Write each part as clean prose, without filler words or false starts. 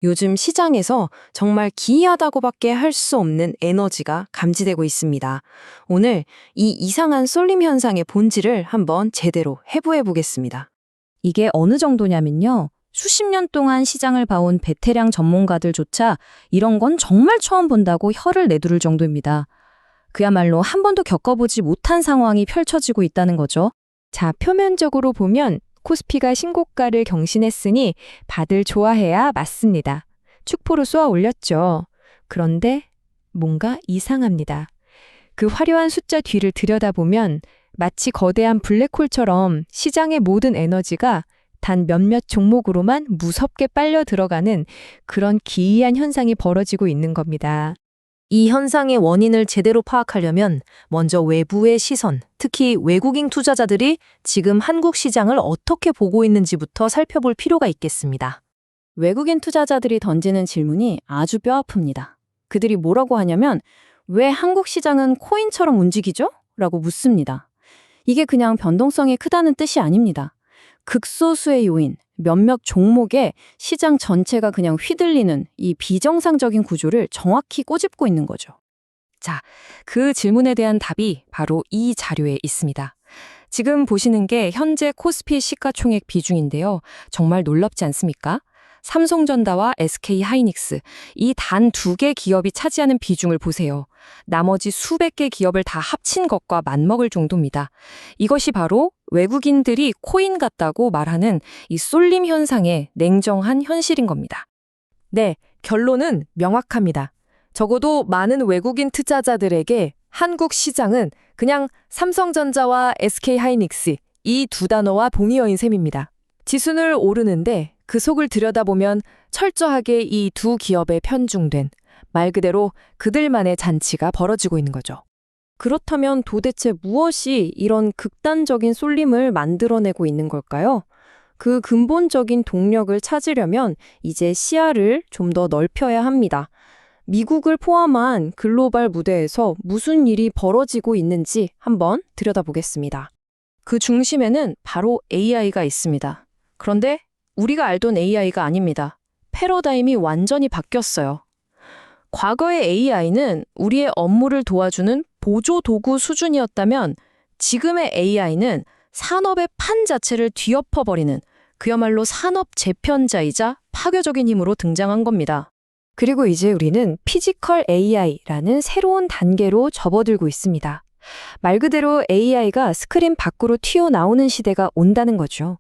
요즘 시장에서 정말 기이하다고밖에 할 수 없는 에너지가 감지되고 있습니다. 오늘 이 이상한 쏠림 현상의 본질을 한번 제대로 해부해 보겠습니다. 이게 어느 정도냐면요. 수십 년 동안 시장을 봐온 베테랑 전문가들조차 이런 건 정말 처음 본다고 혀를 내두를 정도입니다. 그야말로 한 번도 겪어보지 못한 상황이 펼쳐지고 있다는 거죠. 자, 표면적으로 보면 코스피가 신고가를 경신했으니 다들 좋아해야 맞습니다. 축포로 쏘아 올렸죠. 그런데 뭔가 이상합니다. 그 화려한 숫자 뒤를 들여다보면 마치 거대한 블랙홀처럼 시장의 모든 에너지가 단 몇몇 종목으로만 무섭게 빨려 들어가는 그런 기이한 현상이 벌어지고 있는 겁니다. 이 현상의 원인을 제대로 파악하려면 먼저 외부의 시선, 특히 외국인 투자자들이 지금 한국 시장을 어떻게 보고 있는지부터 살펴볼 필요가 있겠습니다. 외국인 투자자들이 던지는 질문이 아주 뼈아픕니다. 그들이 뭐라고 하냐면 왜 한국 시장은 코인처럼 움직이죠? 라고 묻습니다. 이게 그냥 변동성이 크다는 뜻이 아닙니다. 극소수의 요인, 몇몇 종목에 시장 전체가 그냥 휘둘리는 이 비정상적인 구조를 정확히 꼬집고 있는 거죠. 자, 그 질문에 대한 답이 바로 이 자료에 있습니다. 지금 보시는 게 현재 코스피 시가총액 비중인데요. 정말 놀랍지 않습니까? 삼성전자와 SK하이닉스, 이 단 두 개 기업이 차지하는 비중을 보세요. 나머지 수백 개 기업을 다 합친 것과 맞먹을 정도입니다. 이것이 바로 외국인들이 코인 같다고 말하는 이 쏠림 현상의 냉정한 현실인 겁니다. 네, 결론은 명확합니다. 적어도 많은 외국인 투자자들에게 한국 시장은 그냥 삼성전자와 SK하이닉스 이 두 단어와 동의어인 셈입니다. 지수는 오르는데 그 속을 들여다보면 철저하게 이 두 기업에 편중된 말 그대로 그들만의 잔치가 벌어지고 있는 거죠. 그렇다면 도대체 무엇이 이런 극단적인 쏠림을 만들어내고 있는 걸까요? 그 근본적인 동력을 찾으려면 이제 시야를 좀 더 넓혀야 합니다. 미국을 포함한 글로벌 무대에서 무슨 일이 벌어지고 있는지 한번 들여다보겠습니다. 그 중심에는 바로 AI가 있습니다. 그런데 우리가 알던 AI가 아닙니다. 패러다임이 완전히 바뀌었어요. 과거의 AI는 우리의 업무를 도와주는 보조 도구 수준이었다면 지금의 AI는 산업의 판 자체를 뒤엎어버리는 그야말로 산업 재편자이자 파괴적인 힘으로 등장한 겁니다. 그리고 이제 우리는 피지컬 AI라는 새로운 단계로 접어들고 있습니다. 말 그대로 AI가 스크린 밖으로 튀어나오는 시대가 온다는 거죠.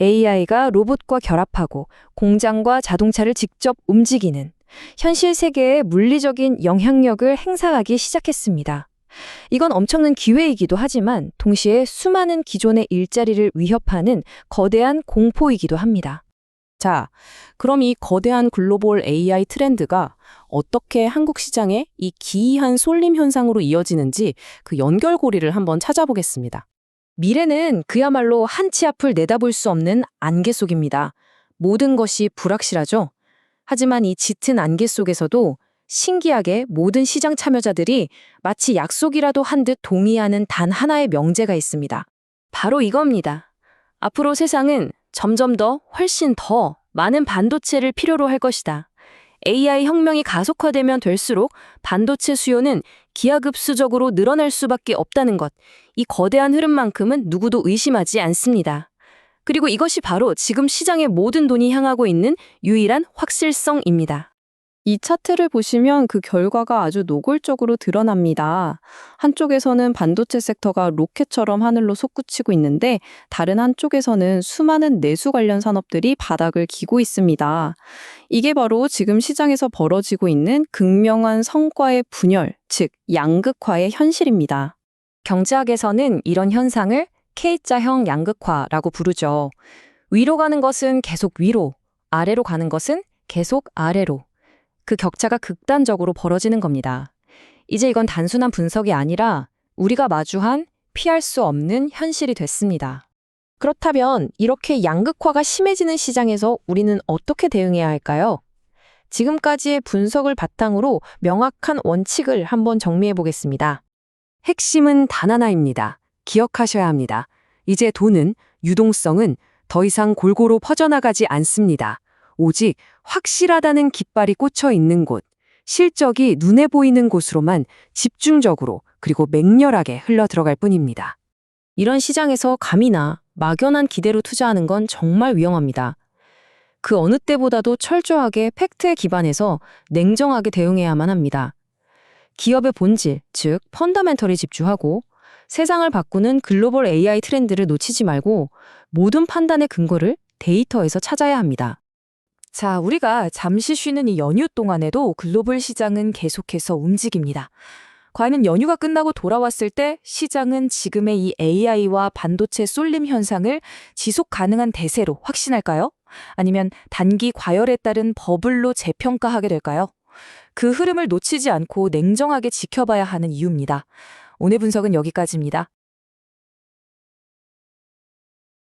AI가 로봇과 결합하고 공장과 자동차를 직접 움직이는 현실 세계에 물리적인 영향력을 행사하기 시작했습니다. 이건 엄청난 기회이기도 하지만 동시에 수많은 기존의 일자리를 위협하는 거대한 공포이기도 합니다. 자, 그럼 이 거대한 글로벌 AI 트렌드가 어떻게 한국 시장의 이 기이한 쏠림 현상으로 이어지는지 그 연결고리를 한번 찾아보겠습니다. 미래는 그야말로 한치 앞을 내다볼 수 없는 안개 속입니다. 모든 것이 불확실하죠. 하지만 이 짙은 안개 속에서도 신기하게 모든 시장 참여자들이 마치 약속이라도 한 듯 동의하는 단 하나의 명제가 있습니다. 바로 이겁니다. 앞으로 세상은 점점 더 훨씬 더 많은 반도체를 필요로 할 것이다. AI 혁명이 가속화되면 될수록 반도체 수요는 기하급수적으로 늘어날 수밖에 없다는 것, 이 거대한 흐름만큼은 누구도 의심하지 않습니다. 그리고 이것이 바로 지금 시장의 모든 돈이 향하고 있는 유일한 확실성입니다. 이 차트를 보시면 그 결과가 아주 노골적으로 드러납니다. 한쪽에서는 반도체 섹터가 로켓처럼 하늘로 솟구치고 있는데 다른 한쪽에서는 수많은 내수 관련 산업들이 바닥을 기고 있습니다. 이게 바로 지금 시장에서 벌어지고 있는 극명한 성과의 분열, 즉 양극화의 현실입니다. 경제학에서는 이런 현상을 K자형 양극화라고 부르죠. 위로 가는 것은 계속 위로, 아래로 가는 것은 계속 아래로. 그 격차가 극단적으로 벌어지는 겁니다. 이제 이건 단순한 분석이 아니라 우리가 마주한 피할 수 없는 현실이 됐습니다. 그렇다면 이렇게 양극화가 심해지는 시장에서 우리는 어떻게 대응해야 할까요? 지금까지의 분석을 바탕으로 명확한 원칙을 한번 정리해 보겠습니다. 핵심은 단 하나입니다. 기억하셔야 합니다. 이제 돈은, 유동성은 더 이상 골고루 퍼져나가지 않습니다. 오직 확실하다는 깃발이 꽂혀 있는 곳, 실적이 눈에 보이는 곳으로만 집중적으로 그리고 맹렬하게 흘러 들어갈 뿐입니다. 이런 시장에서 감이나 막연한 기대로 투자하는 건 정말 위험합니다. 그 어느 때보다도 철저하게 팩트에 기반해서 냉정하게 대응해야만 합니다. 기업의 본질, 즉 펀더멘털에 집중하고 세상을 바꾸는 글로벌 AI 트렌드를 놓치지 말고 모든 판단의 근거를 데이터에서 찾아야 합니다. 자, 우리가 잠시 쉬는 이 연휴 동안에도 글로벌 시장은 계속해서 움직입니다. 과연 연휴가 끝나고 돌아왔을 때 시장은 지금의 이 AI와 반도체 쏠림 현상을 지속 가능한 대세로 확신할까요? 아니면 단기 과열에 따른 버블로 재평가하게 될까요? 그 흐름을 놓치지 않고 냉정하게 지켜봐야 하는 이유입니다. 오늘 분석은 여기까지입니다.